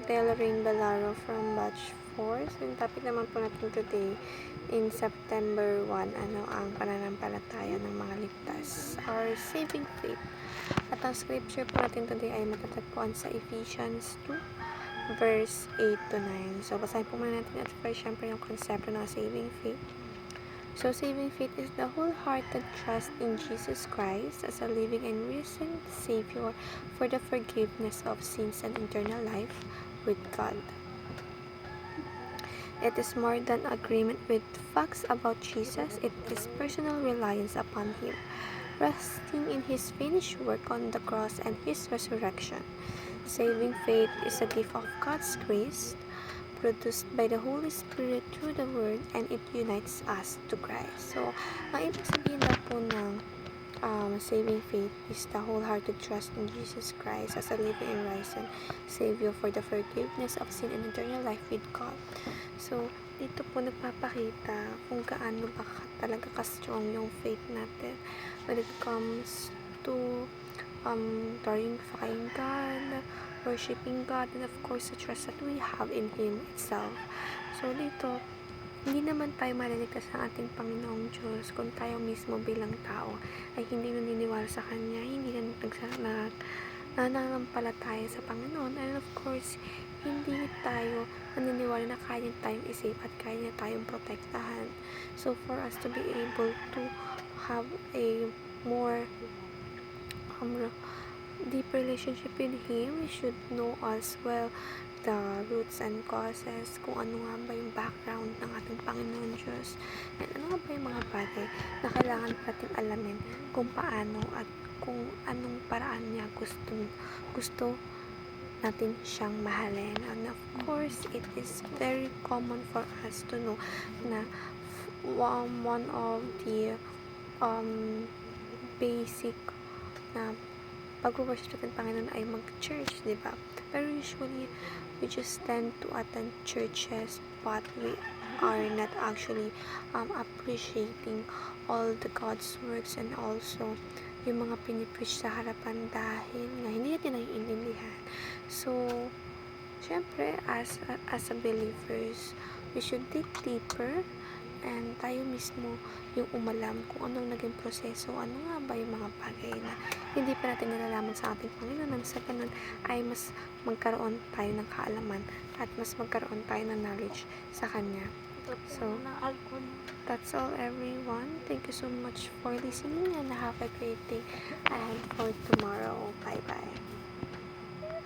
Del Rain Balaro from Batch 4. So, yung topic naman po natin today in September 1, ano ang pananampalataya ng mga ligtas, our saving faith. At ang scripture po natin today ay matatagpuan sa Ephesians 2, verse 8 to 9. So, basahin po muna natin at first, syempre, yung konsepto ng saving faith. So, saving faith is the wholehearted trust in Jesus Christ as a living and risen Savior for the forgiveness of sins and eternal life with God. It is more than agreement with facts about Jesus. It is personal reliance upon Him, resting in His finished work on the cross and His resurrection. Saving faith is a gift of God's grace, produced by the Holy Spirit through the Word, and it unites us to Christ. So, ang ibig sabihin daw po ng saving faith is the wholehearted trust in Jesus Christ as a living and risen Savior for the forgiveness of sin and eternal life with God. So, dito po nagpapakita kung gaano ba talaga ka-strong yung faith natin when it comes to glorifying God, worshiping God, and of course the trust that we have in Him itself. So dito, hindi naman tayo maliligtas ng ating Panginoong Diyos kung tayo mismo bilang tao ay hindi naniniwala sa Kanya, hindi nananampalataya sa Panginoon, and of course, hindi tayo naniniwala na kaya tayong isave at kaya niya tayong protektahan. So for us to be able to have a more deep relationship with Him, we should know as well the roots and causes, kung ano nga ba yung background ng ating Panginoon Diyos, and ano nga ba yung mga bagay na kailangan natin alamin kung paano at kung anong paraan niya gusto natin siyang mahalin. And of course, it is very common for us to know na one of the basic na pag-worship natin Panginoon ay mag-church, di ba? Pero usually, we just tend to attend churches, but we are not actually appreciating all the God's works and also yung mga pinipreach sa harapan dahil nga hindi natin naiintindihan. So, syempre, as a believers, we should dig deeper and tayo mismo yung umalam kung anong naging proseso, ano nga ba yung mga bagay na hindi pa natin nalalaman sa ating Panginoon, nang sa ganun ay mas magkaroon tayo ng kaalaman at mas magkaroon tayo ng knowledge sa Kanya. So, that's all everyone. Thank you so much for listening and have a great day and for tomorrow. Bye-bye.